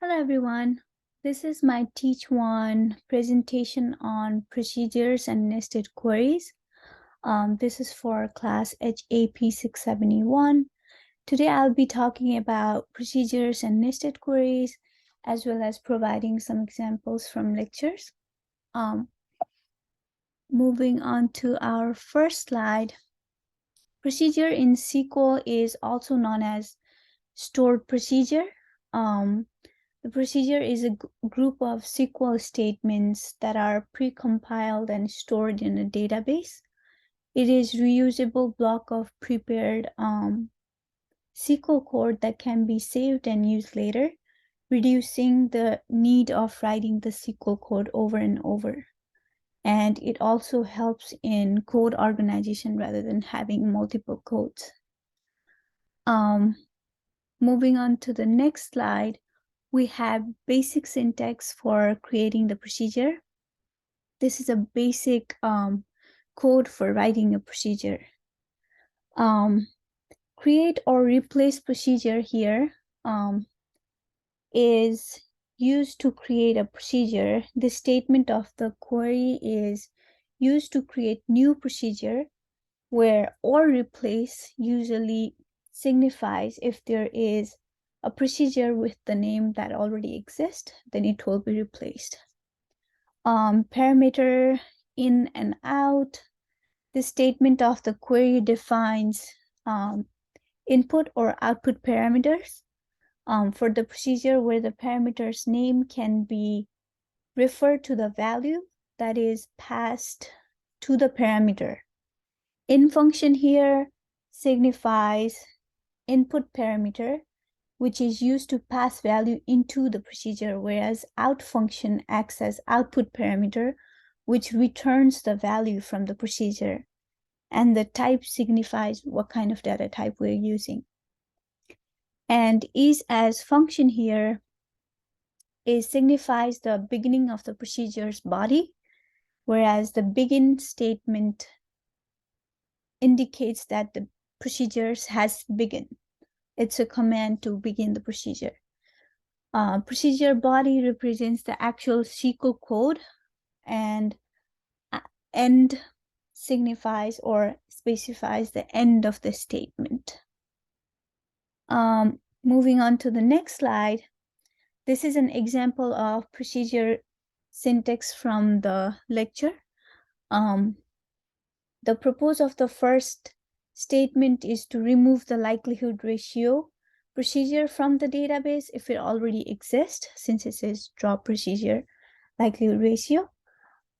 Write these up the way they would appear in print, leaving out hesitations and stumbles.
Hello everyone. This is my Teach One presentation on procedures and nested queries. This is for class HAP 671. Today I'll be talking about procedures and nested queries, as well as providing some examples from lectures. Moving on to our first slide. Procedure in SQL is also known as stored procedure. The procedure is a group of SQL statements that are pre-compiled and stored in a database. It is reusable block of prepared SQL code that can be saved and used later, reducing the need of writing the SQL code over and over. And it also helps in code organization rather than having multiple codes. Moving on to the next slide, we have basic syntax for creating the procedure. This is a basic code for writing a procedure. Create or replace procedure here is used to create a procedure. The statement of the query is used to create new procedure, where or replace usually signifies if there is a procedure with the name that already exists, then it will be replaced. Parameter in and out. The statement of the query defines input or output parameters for the procedure where the parameter's name can be referred to the value that is passed to the parameter. In function here signifies input parameter, which is used to pass value into the procedure, whereas out function acts as output parameter, which returns the value from the procedure. And the type signifies what kind of data type we're using. And is as function here signifies the beginning of the procedure's body, whereas the begin statement indicates that the procedures has begun. It's a command to begin the procedure. Procedure body represents the actual SQL code, and end signifies or specifies the end of the statement. Moving on to the next slide, this is an example of procedure syntax from the lecture. The purpose of the first statement is to remove the likelihood ratio procedure from the database if it already exists, since it says drop procedure likelihood ratio.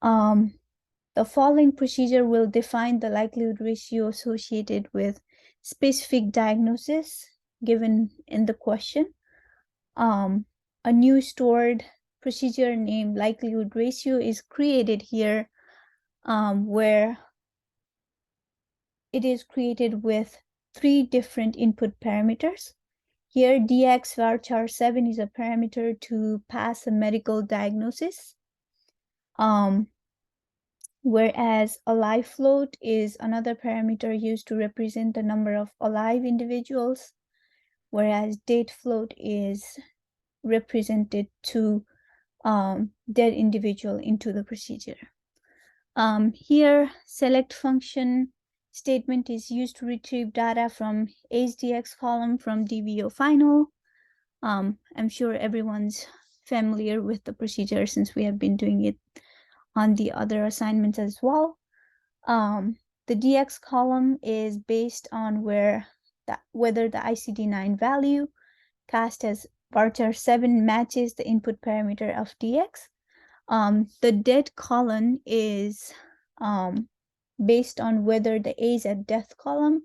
The following procedure will define the likelihood ratio associated with specific diagnosis given in the question. A new stored procedure named likelihood ratio is created here, where it is created with 3 different input parameters. Here, DX varchar 7 is a parameter to pass a medical diagnosis, whereas alive float is another parameter used to represent the number of alive individuals, whereas date float is represented to dead individual into the procedure. Here, select function statement is used to retrieve data from HDX column from DVO final. I'm sure everyone's familiar with the procedure since we have been doing it on the other assignments as well. The DX column is based on whether the ICD-9 value cast as varchar 7 matches the input parameter of DX. The dead column is based on whether the age at death column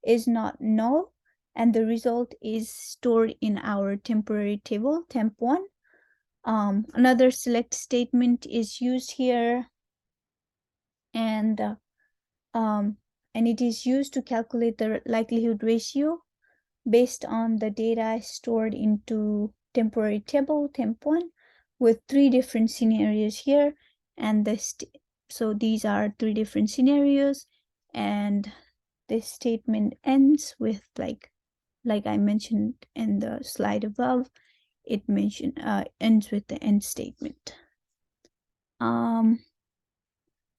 is not null, and the result is stored in our temporary table, temp1. Another select statement is used here, and it is used to calculate the likelihood ratio based on the data stored into temporary table, temp1, with 3 different scenarios here, and so these are 3 different scenarios, and this statement ends with like I mentioned in the slide above, it ends with the end statement. On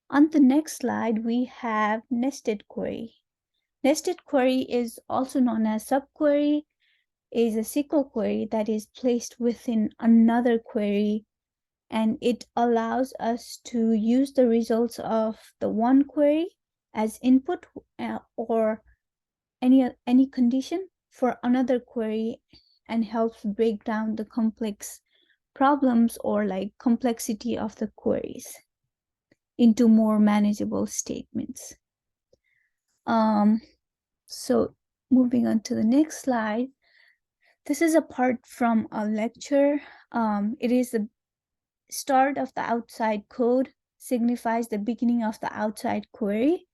the next slide, we have nested query. Nested query is also known as subquery, is a SQL query that is placed within another query, and it allows us to use the results of the one query as input or any condition for another query, and helps break down the complex problems or like complexity of the queries into more manageable statements. So moving on to the next slide, this is a part from a lecture. It is the start of the outside code, signifies the beginning of the outside query,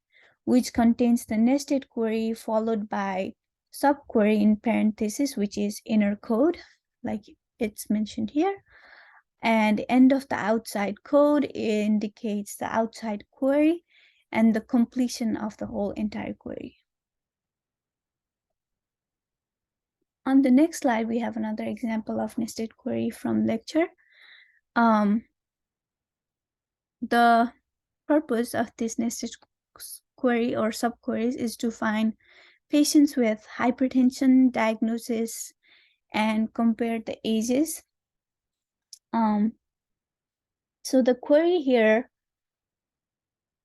which contains the nested query followed by subquery in parentheses, which is inner code, like it's mentioned here. And end of the outside code indicates the outside query and the completion of the whole entire query. On the next slide, we have another example of nested query from lecture. The purpose of this nested query or subqueries is to find patients with hypertension diagnosis and compare the ages. So the query here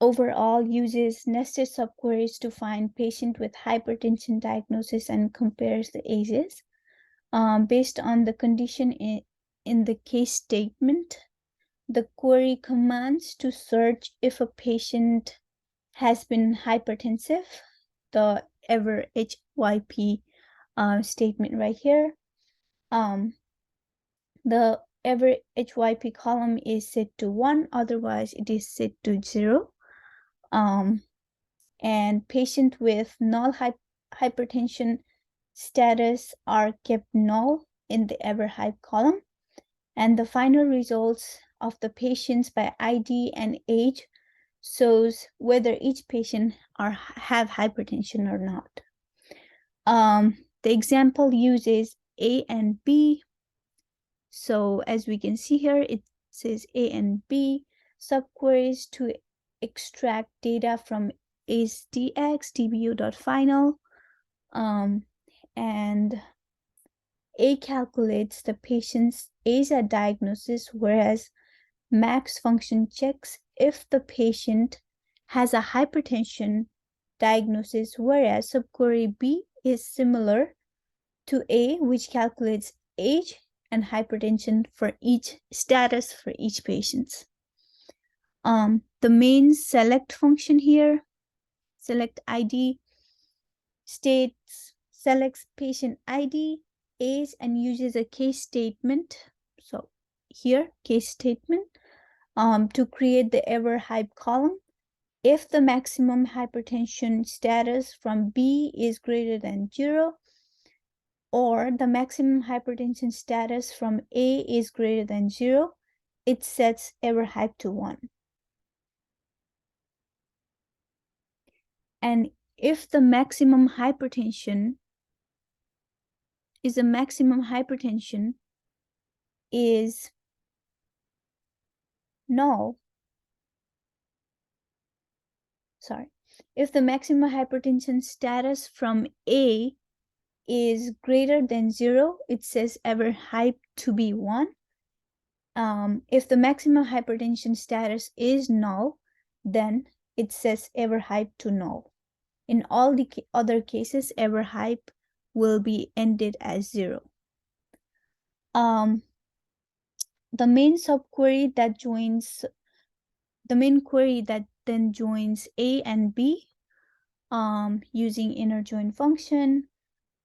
overall uses nested subqueries to find patient with hypertension diagnosis and compares the ages based on the condition in the case statement. The query commands to search if a patient has been hypertensive, the ever HYP statement right here. The ever HYP column is set to 1, otherwise it is set to 0. And patient with null hypertension status are kept null in the ever hype column. And the final results of the patients by ID and age shows whether each patient have hypertension or not. The example uses A and B. So as we can see here, it says A and B subqueries to extract data from ACE-Dx dbu.final, and A calculates the patient's age at diagnosis, whereas max function checks if the patient has a hypertension diagnosis, whereas subquery B is similar to A, which calculates age and hypertension for each status for each patient. The main select function here, select ID, selects patient ID, age, and uses a case statement. So here, case statement, to create the ever hype column. If the maximum hypertension status from B is greater than 0, or the maximum hypertension status from A is greater than 0, it sets ever hype to 1. And if the maximum hypertension is null, if the maximum hypertension status from A is greater than 0, it says ever hype to be 1. If the maximum hypertension status is null, then it says ever hype to null. In all the other cases, ever hype will be ended as 0. The main subquery that joins, the main query that then joins A and B using inner join function.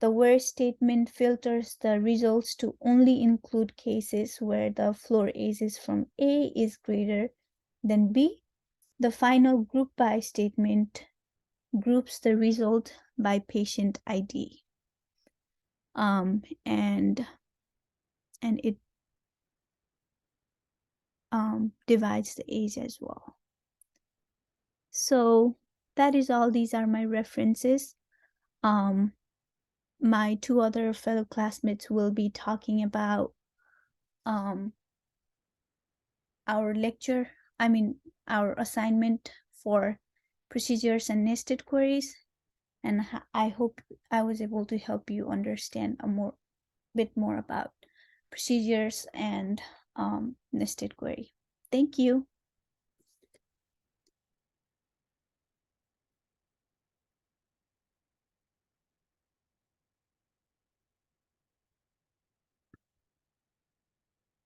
The where statement filters the results to only include cases where the floor ages from A is greater than B. The final group by statement groups the result by patient ID. And it divides the age as well. So that is all. These are my references. My two other fellow classmates will be talking about our lecture, our assignment for procedures and nested queries. And I hope I was able to help you understand a bit more about procedures and nested query. Thank you.